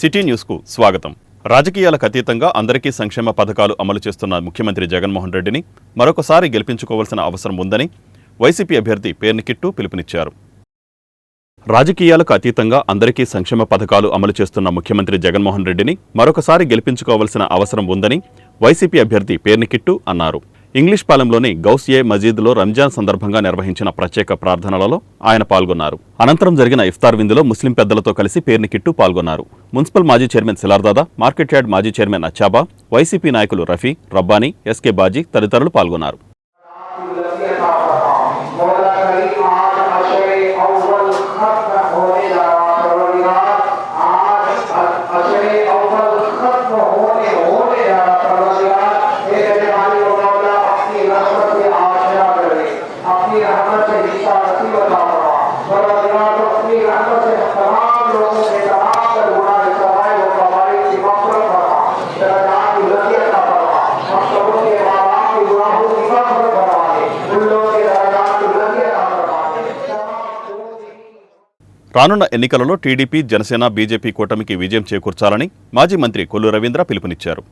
City న్యూస్కు స్వాగతం. రాజకీయాలకు అతీతంగా అందరికీ సంక్షేమ పథకాలు అమలు చేస్తున్న ముఖ్యమంత్రి జగన్మోహన్ రెడ్డిని మరొకసారి గెలిపించుకోవాల్సిన అవసరం ఉందని వైసీపీ అభ్యర్థి పేర్ని కిట్టు పిలుపునిచ్చారు. రాజకీయాలకు అతీతంగా అందరికీ సంక్షేమ పథకాలు అమలు చేస్తున్న ముఖ్యమంత్రి జగన్మోహన్ రెడ్డిని మరొకసారి గెలిపించుకోవాల్సిన అవసరం ఉందని వైసీపీ అభ్యర్థి పేర్ని కిట్టు అన్నారు. ఇంగ్లీష్ పాలెంలోని గౌస్-ఏ మజీద్లో రంజాన్ సందర్భంగా నిర్వహించిన ప్రత్యేక ప్రార్థనలలో ఆయన పాల్గొన్నారు. అనంతరం జరిగిన ఇఫ్తార్ విందులో ముస్లిం పెద్దలతో కలిసి పేర్ని కిట్టు పాల్గొన్నారు. మున్సిపల్ మాజీ చైర్మన్ సిలార్దాదా, మార్కెట్ యార్డ్ మాజీ చైర్మన్ అచ్చాబా, వైసీపీ నాయకులు రఫీ, రబ్బానీ, ఎస్కే బాజీ తదితరులు పాల్గొన్నారు. రానున్న ఎన్నికలలో టీడీపీ, జనసేన, బీజేపీ కూటమికి విజయం చేకూర్చాలని మాజీ మంత్రి కొల్లు రవీంద్ర పిలుపునిచ్చారు.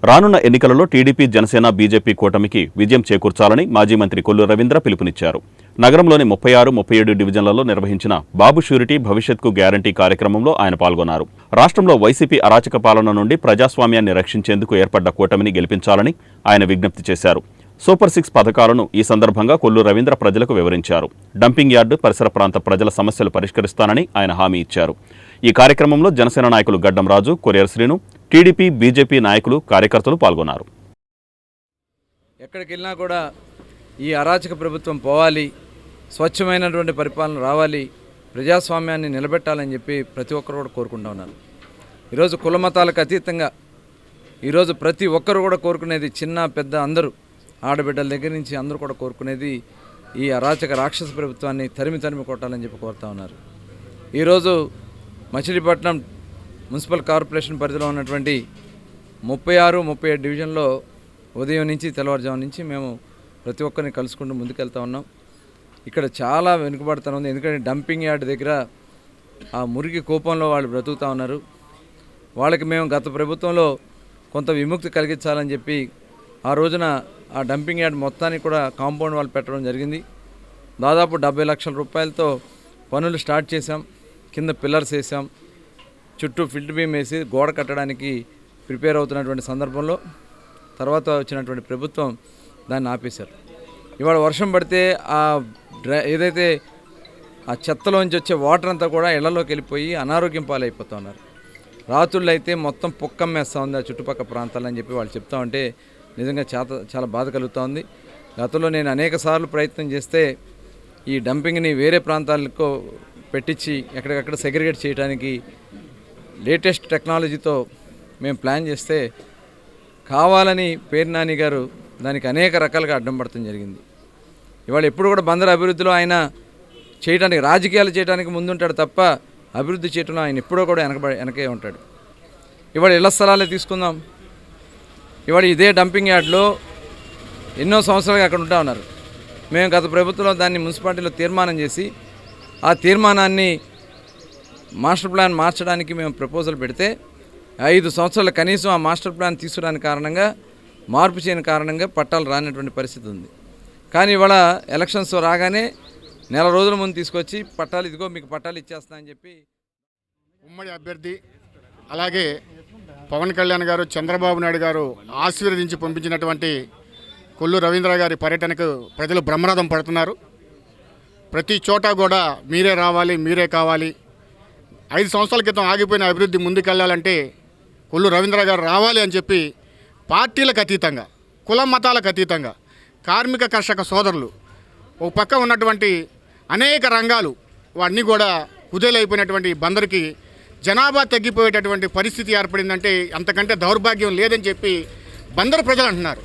రానున్న ఎన్నికలలో టీడీపీ, జనసేన, బీజేపీ కూటమికి విజయం చేకూర్చాలని మాజీ మంత్రి కొల్లు రవీంద్ర పిలుపునిచ్చారు. నగరంలోని 36, 37 డివిజన్లలో నిర్వహించిన బాబు షూరిటీ భవిష్యత్కు గ్యారంటీ కార్యక్రమంలో ఆయన పాల్గొన్నారు. రాష్ట్రంలో వైసీపీ అరాచక పాలన నుండి ప్రజాస్వామ్యాన్ని రక్షించేందుకు ఏర్పడ్డ కూటమిని గెలిపించాలని ఆయన విజ్ఞప్తి చేశారు. సూపర్ 6 పథకాలను ఈ సందర్భంగా కొల్లు రవీంద్ర ప్రజలకు వివరించారు. డంపింగ్ యార్డు, పరిసర ప్రాంత ప్రజల సమస్యలు పరిష్కరిస్తానని ఆయన హామీ ఇచ్చారు. ఈ కార్యక్రమంలో జనసేన నాయకులు గడ్డం రాజు, కొరియర్ శ్రీను, టీడీపీ, బీజేపీ నాయకులు, కార్యకర్తలు పాల్గొన్నారు. ఎక్కడికి వెళ్ళినా కూడా ఈ అరాచక ప్రభుత్వం పోవాలి, స్వచ్ఛమైనటువంటి పరిపాలన రావాలి, ప్రజాస్వామ్యాన్ని నిలబెట్టాలని చెప్పి ప్రతి ఒక్కరు కూడా కోరుకుంటూ ఉన్నారు. ఈరోజు కుల మతాలకు అతీతంగా ఈరోజు ప్రతి ఒక్కరు కూడా కోరుకునేది, చిన్న పెద్ద అందరూ, ఆడబిడ్డల దగ్గర నుంచి అందరూ కూడా కోరుకునేది ఈ అరాచక రాక్షస ప్రభుత్వాన్ని తరిమి కొట్టాలని చెప్పి కోరుతూ ఉన్నారు. ఈరోజు మచిలీపట్నం మున్సిపల్ కార్పొరేషన్ పరిధిలో ఉన్నటువంటి 36, 37 డివిజన్లో ఉదయం నుంచి తెల్లవారుజాము నుంచి మేము ప్రతి ఒక్కరిని కలుసుకుంటూ ముందుకెళ్తా ఉన్నాం. ఇక్కడ చాలా వెనుకబడుతూ ఉంది. ఎందుకంటే డంపింగ్ యార్డ్ దగ్గర ఆ మురికి కూపంలో వాళ్ళు బ్రతుకుతూ ఉన్నారు. వాళ్ళకి మేము గత ప్రభుత్వంలో కొంత విముక్తి కలిగించాలని చెప్పి ఆ రోజున ఆ డంపింగ్ యార్డ్ మొత్తానికి కూడా కాంపౌండ్ వాల్ పెట్టడం జరిగింది. దాదాపు 70 లక్షల రూపాయలతో పనులు స్టార్ట్ చేశాం. కింద పిల్లర్స్ వేసాం, చుట్టూ ఫిల్ట్ బీమ్ వేసి గోడ కట్టడానికి ప్రిపేర్ అవుతున్నటువంటి సందర్భంలో తర్వాత వచ్చినటువంటి ప్రభుత్వం దాన్ని ఆపేశారు. ఇవాళ వర్షం పడితే ఏదైతే ఆ చెత్తలోంచి వచ్చే వాటర్ అంతా కూడా ఇళ్లలోకి వెళ్ళిపోయి అనారోగ్యం పాలైపోతూ ఉన్నారు. రాత్రుళ్ళు అయితే మొత్తం పొక్కమ్మేస్తూ ఉంది ఆ చుట్టుపక్కల ప్రాంతాలని చెప్పి వాళ్ళు చెప్తా ఉంటే నిజంగా చాలా బాధ కలుగుతూ ఉంది. గతంలో నేను అనేక సార్లు ప్రయత్నం చేస్తే ఈ డంపింగ్ని వేరే ప్రాంతాలకు పెట్టించి ఎక్కడికక్కడ సెగ్రిగేట్ చేయడానికి లేటెస్ట్ టెక్నాలజీతో మేము ప్లాన్ చేస్తే కావాలని పేర్ని నాని గారు దానికి అనేక రకాలుగా అడ్డం పడటం జరిగింది. ఇవాళ ఎప్పుడు కూడా బందరు అభివృద్ధిలో ఆయన చేయడానికి, రాజకీయాలు చేయడానికి ముందుంటాడు తప్ప అభివృద్ధి చేయడంలో ఆయన ఎప్పుడో కూడా వెనకే ఉంటాడు. ఇవాళ ఇళ్ల స్థలాలే తీసుకుందాం. ఇవాళ ఇదే డంపింగ్ యార్డ్లో ఎన్నో సంవత్సరాలుగా అక్కడ ఉంటా ఉన్నారు. మేము గత ప్రభుత్వంలో దాన్ని మున్సిపాలిటీలో తీర్మానం చేసి ఆ తీర్మానాన్ని మాస్టర్ ప్లాన్ మార్చడానికి మేము ప్రపోజల్ పెడితే 5 సంవత్సరాలు కనీసం ఆ మాస్టర్ ప్లాన్ తీసుకురాని కారణంగా, మార్పు చేయని కారణంగా పట్టాలు రానటువంటి పరిస్థితి ఉంది. కానీ ఇవాళ ఎలక్షన్స్ రాగానే నెల రోజుల ముందు తీసుకొచ్చి పట్టాలు, ఇదిగో మీకు పట్టాలు ఇచ్చేస్తా అని చెప్పి ఉమ్మడి అభ్యర్థి అలాగే పవన్ కళ్యాణ్ గారు, చంద్రబాబు నాయుడు గారు ఆశీర్వదించి పంపించినటువంటి కొల్లు రవీంద్ర గారి పర్యటనకు ప్రజలు బ్రహ్మరథం పడుతున్నారు. ప్రతి చోట కూడా మీరే రావాలి, మీరే కావాలి, 5 సంవత్సరాల క్రితం ఆగిపోయిన అభివృద్ధి ముందుకెళ్లాలంటే కొల్లు రవీంద్ర గారు రావాలి అని చెప్పి పార్టీలకు అతీతంగా, కుల మతాలకు అతీతంగా, కార్మిక కర్షక సోదరులు, ఒక పక్క ఉన్నటువంటి అనేక రంగాలు అన్నీ కూడా కుదేలైపోయినటువంటి బందరికి జనాభా తగ్గిపోయేటటువంటి పరిస్థితి ఏర్పడిందంటే అంతకంటే దౌర్భాగ్యం లేదని చెప్పి బందరు ప్రజలు అంటున్నారు.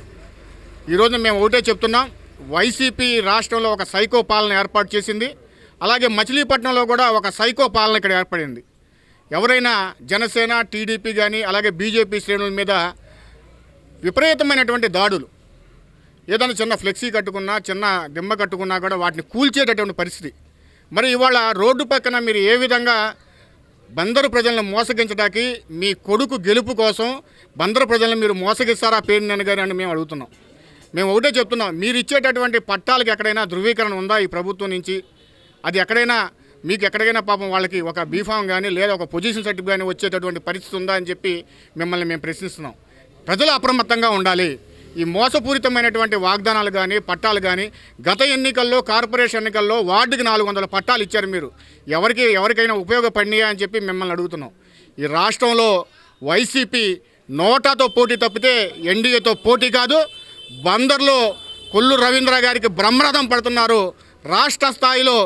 ఈరోజు మేము ఒకటే చెప్తున్నాం, వైసీపీ రాష్ట్రంలో ఒక సైకో పాలన ఏర్పాటు చేసింది. అలాగే మచిలీపట్నంలో కూడా ఒక సైకో పాలన ఇక్కడ ఏర్పడింది. ఎవరైనా జనసేన, టీడీపీ కానీ అలాగే బీజేపీ శ్రేణుల మీద విపరీతమైనటువంటి దాడులు, ఏదైనా చిన్న ఫ్లెక్సీ కట్టుకున్నా, చిన్న దిమ్మ కట్టుకున్నా కూడా వాటిని కూల్చేటటువంటి పరిస్థితి. మరి ఇవాళ రోడ్డు పక్కన మీరు ఏ విధంగా బందరు ప్రజలను మోసగించడానికి మీ కొడుకు గెలుపు కోసం బందరు ప్రజలను మీరు మోసగిస్తారా పేర్ని గారు అని మేము అడుగుతున్నాం. మేము ఒకటే చెప్తున్నాం, మీరు ఇచ్చేటటువంటి పట్టాలకు ఎక్కడైనా ధృవీకరణ ఉందా ఈ ప్రభుత్వం నుంచి? అది ఎక్కడైనా మీకు ఎక్కడికైనా పాపం వాళ్ళకి ఒక బీఫామ్ కానీ లేదా ఒక పొజిషన్ సర్టిఫికేట్ కానీ వచ్చేటటువంటి పరిస్థితి ఉందా అని చెప్పి మిమ్మల్ని మేము ప్రశ్నిస్తున్నాం. ప్రజలు అప్రమత్తంగా ఉండాలి. ఈ మోసపూరితమైనటువంటి వాగ్దానాలు కానీ పట్టాలు కానీ గత ఎన్నికల్లో కార్పొరేషన్ ఎన్నికల్లో వార్డుకి 400 పట్టాలు ఇచ్చారు. మీరు ఎవరికైనా ఉపయోగపడినాయా అని చెప్పి మిమ్మల్ని అడుగుతున్నాం. ఈ రాష్ట్రంలో వైసీపీ నోటాతో పోటీ తప్పితే ఎన్డీఏతో పోటీ కాదు. బందర్లో కొల్లు రవీంద్ర గారికి బ్రహ్మరథం పడుతున్నారు. రాష్ట్ర స్థాయిలో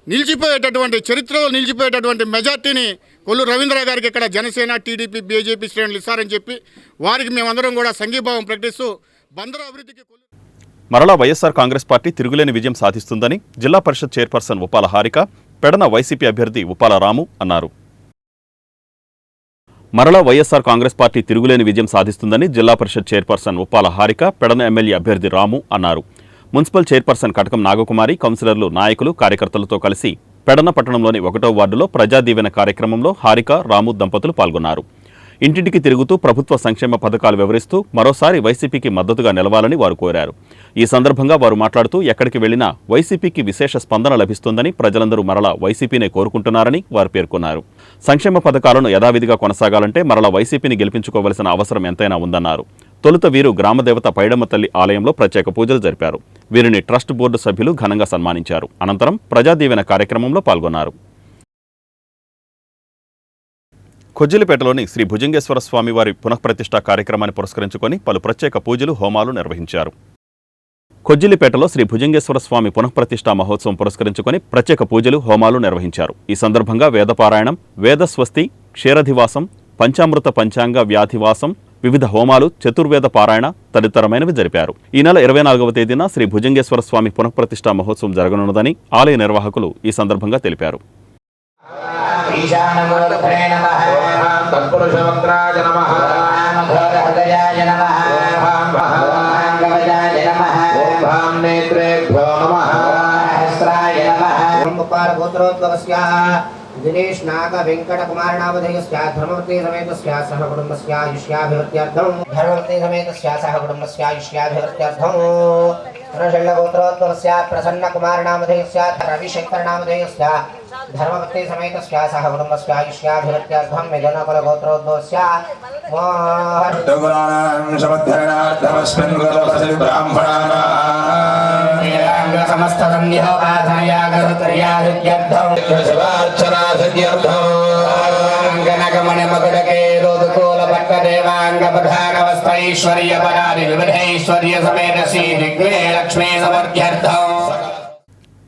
నిలిచిపోయేటటువంటి చరిత్రలో నిలిచిపోయేటటువంటి మెజార్టీని కొల్లు రవీంద్ర గారికి ఇక్కడ జనసేన టీడీపీ బీజేపీ శ్రేణులు ఇస్తారని చెప్పి వారికి మేమందరం కూడా సంఘీభావం ప్రకటిస్తూ బందరు అభివృద్ధికి మరలా వైఎస్ఆర్ కాంగ్రెస్ పార్టీ తిరుగులేని విజయం సాధిస్తుందని జిల్లా పరిషత్ చైర్పర్సన్ ఉప్పాల హారిక, పెడన వైసీపీ అభ్యర్థి ఉప్పాల రాము అన్నారు. మరలా వైఎస్ఆర్ కాంగ్రెస్ పార్టీ తిరుగులేని విజయం సాధిస్తుందని జిల్లా పరిషత్ చైర్పర్సన్ ఉప్పాల హారిక, పెడన ఎమ్మెల్యే అభ్యర్థి రాము అన్నారు. మున్సిపల్ చైర్పర్సన్ కటకం నాగకుమారి, కౌన్సిలర్లు, నాయకులు, కార్యకర్తలతో కలిసి పెడన పట్టణంలోని 1వ వార్డులో ప్రజాదీవెన కార్యక్రమంలో హారిక, రాము దంపతులు పాల్గొన్నారు. ఇంటింటికి తిరుగుతూ ప్రభుత్వ సంక్షేమ పథకాలు వివరిస్తూ మరోసారి వైసీపీకి మద్దతుగా నిలవాలని వారు కోరారు. ఈ సందర్భంగా వారు మాట్లాడుతూ ఎక్కడికి వెళ్లినా వైసీపీకి విశేష స్పందన లభిస్తుందని, ప్రజలందరూ మరలా వైసీపీనే కోరుకుంటున్నారని వారు పేర్కొన్నారు. సంక్షేమ పథకాలను యథావిధిగా కొనసాగాలంటే మరలా వైసీపీని గెలిపించుకోవలసిన అవసరం ఎంతైనా ఉందన్నారు. తొలుత వీరు గ్రామదేవత పైడమ్మ తల్లి ఆలయంలో ప్రత్యేక పూజలు జరిపారు. వీరిని ట్రస్ట్ బోర్డు సభ్యులు ఘనంగా సన్మానించారు. అనంతరం ప్రజాదీవెన కార్యక్రమంలో పాల్గొన్నారు. కొజ్జిలిపేటలోని శ్రీ భుజంగేశ్వర స్వామివారి పునఃప్రతిష్ఠా కార్యక్రమాన్ని పురస్కరించుకొని పలు ప్రత్యేక పూజలు, హోమాలు నిర్వహించారు. కొజ్జిలిపేటలో శ్రీ భుజంగేశ్వర స్వామి పునఃప్రతిష్ఠా మహోత్సవం పురస్కరించుకొని ప్రత్యేక పూజలు, హోమాలు నిర్వహించారు. ఈ సందర్భంగా వేదపారాయణం, వేదస్వస్తి, క్షీరధివాసం, పంచామృత పంచాంగ వ్యాధివాసం, వివిధ హోమాలు, చతుర్వేద పారాయణ తదితరమైనవి జరిపారు. ఈ నెల 24వ తేదీన శ్రీ భుజంగేశ్వర స్వామి పునఃప్రతిష్ఠా మహోత్సవం జరగనున్నదని ఆలయ నిర్వాహకులు ఈ సందర్భంగా తెలిపారు. दिनेश नाग वेंकट कुमार नामधेयस्य धर्मवती समेतस्य सह कुटुंबस्य आयुष्याभिवृद्ध्यर्थं धर्मवती समेतस्य सह कुटुंबस्य आयुष्याभिवृद्ध्यर्थं रणशल्यगोत्रोद्भवस्य प्रसन्न कुमार नामधेयस्य रविशंकर नामधेयस्य धर्मवती समेतस्य सह कुटुंबस्य आयुष्याभिवृद्ध्यर्थं मिथुनकुलगोत्रोद्भवस्य मोहन समद्धरणार्थमस्मिन् कुलपति ब्राह्मणानां समस्त संध्योपासनया गरुत्र्यादित्यर्थं शिवार्चनादित्यर्थं गणगमन मकुटके रोदकोल भट्ट देवांग प्रधानवस्थैश्वर्य परादि विविधैश्वर्य समेत श्री दिग्वे लक्ष्मी समर्थ्यर्थं.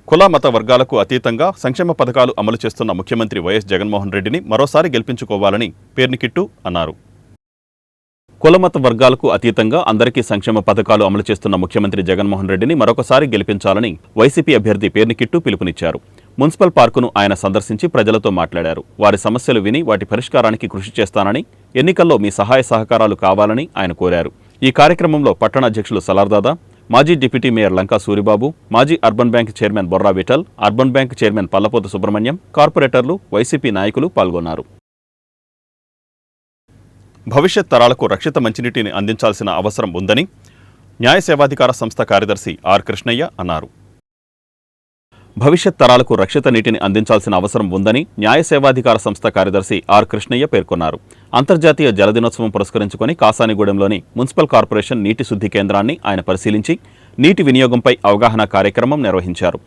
కుల మత వర్గాలకు అతీతంగా సంక్షేమ పథకాలు అమలు చేస్తున్న ముఖ్యమంత్రి వైఎస్ జగన్మోహన్ రెడ్డిని మరోసారి గెలిపించుకోవాలని పేర్నికిట్టు అన్నారు. కులమత వర్గాలకు అతీతంగా అందరికీ సంక్షేమ పథకాలు అమలు చేస్తున్న ముఖ్యమంత్రి జగన్మోహన్ రెడ్డిని మరొకసారి గెలిపించాలని వైసీపీ అభ్యర్థి పేర్నికిట్టు పిలుపునిచ్చారు. మున్సిపల్ పార్కును ఆయన సందర్శించి ప్రజలతో మాట్లాడారు. వారి సమస్యలు విని వాటి పరిష్కారానికి కృషి చేస్తానని, ఎన్నికల్లో మీ సహాయ సహకారాలు కావాలని ఆయన కోరారు. ఈ కార్యక్రమంలో పట్టణ అధ్యక్షులు సలార్దాదా, మాజీ డిప్యూటీ మేయర్ లంకా సూరిబాబు, మాజీ urban bank chairman Borra Vithal, urban bank chairman Pallapotha Subrahmanyam, కార్పొరేటర్లు, వైసీపీ నాయకులు పాల్గొన్నారు. భవిష్యత్ తరాలకు రక్షిత మంచినీటిని అందించాల్సిన అవసరం ఉందని న్యాయ సేవాధికార సంస్థ కార్యదర్శి ఆర్ కృష్ణయ్య అన్నారు. భవిష్యత్ తరాలకు రక్షిత నీటిని అందించాల్సిన అవసరం ఉందని న్యాయ సేవాధికార సంస్థ కార్యదర్శి ఆర్ కృష్ణయ్య పేర్కొన్నారు. అంతర్జాతీయ జల దినోత్సవం పురస్కరించుకొని కాసానిగూడెంలోని మున్సిపల్ కార్పొరేషన్ నీటి శుద్ధి కేంద్రాన్ని ఆయన పరిశీలించి నీటి వినియోగంపై అవగాహన కార్యక్రమం నిర్వహించారు.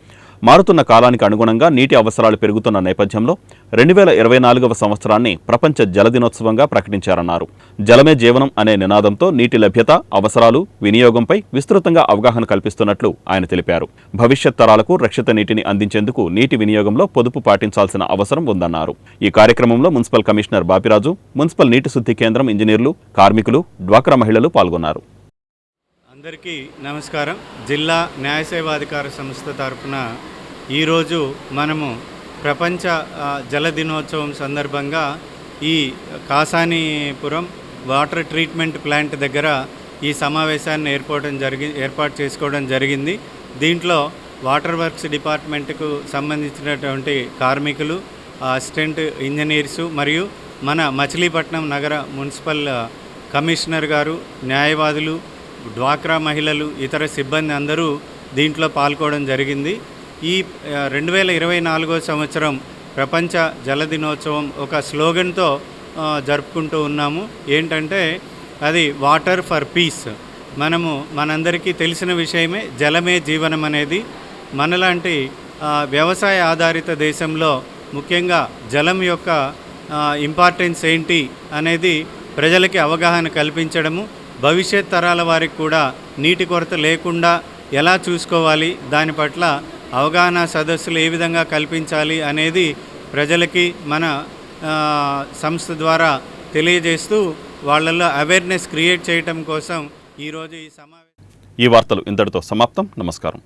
మారుతున్న కాలానికి అనుగుణంగా నీటి అవసరాలు పెరుగుతున్న నేపథ్యంలో 2024వ సంవత్సరాన్ని ప్రపంచ జల దినోత్సవంగా ప్రకటించారన్నారు. జలమే జీవనం అనే నినాదంతో నీటి లభ్యత, అవసరాలు, వినియోగంపై విస్తృతంగా అవగాహన కల్పిస్తున్నట్లు ఆయన తెలిపారు. భవిష్యత్ తరాలకు రక్షిత నీటిని అందించేందుకు నీటి వినియోగంలో పొదుపు పాటించాల్సిన అవసరం ఉందన్నారు. ఈ కార్యక్రమంలో మున్సిపల్ కమిషనర్ బాపిరాజు, మున్సిపల్ నీటి శుద్ధి కేంద్రం ఇంజనీర్లు, కార్మికులు, డ్వాక్రా మహిళలు పాల్గొన్నారు. అందరికీ నమస్కారం. జిల్లా న్యాయ సేవాధికార సంస్థ తరఫున ఈరోజు మనము ప్రపంచ జల దినోత్సవం సందర్భంగా ఈ కాసానీపురం వాటర్ ట్రీట్మెంట్ ప్లాంట్ దగ్గర ఈ సమావేశాన్ని ఏర్పాటు చేసుకోవడం జరిగింది. దీంట్లో వాటర్ వర్క్స్ డిపార్ట్మెంట్కు సంబంధించినటువంటి కార్మికులు, అసిస్టెంట్ ఇంజనీర్సు మరియు మన మచిలీపట్నం నగర మున్సిపల్ కమిషనర్ గారు, న్యాయవాదులు, డ్వాక్రా మహిళలు, ఇతర సిబ్బంది అందరూ దీంట్లో పాల్గొనడం జరిగింది. ఈ 2024 సంవత్సరం ప్రపంచ జల దినోత్సవం ఒక స్లోగన్తో జరుపుకుంటూ ఉన్నాము. ఏంటంటే అది వాటర్ ఫర్ పీస్. మనందరికీ తెలిసిన విషయమే జలమే జీవనం అనేది. మనలాంటి వ్యవసాయ ఆధారిత దేశంలో ముఖ్యంగా జలం యొక్క ఇంపార్టెన్స్ ఏంటి అనేది ప్రజలకి అవగాహన కల్పించడము, భవిష్యత్ తరాల వారికి కూడా నీటి కొరత లేకుండా ఎలా చూసుకోవాలి, దాని పట్ల అవగాహన సదస్సులు ఏ విధంగా కల్పించాలి అనేది ప్రజలకి మన సంస్థ ద్వారా తెలియజేస్తూ వాళ్ళల్లో అవేర్నెస్ క్రియేట్ చేయటం కోసం ఈరోజు ఈ సమావేశం. ఈ వార్తలు ఇంతటితో సమాప్తం. నమస్కారం.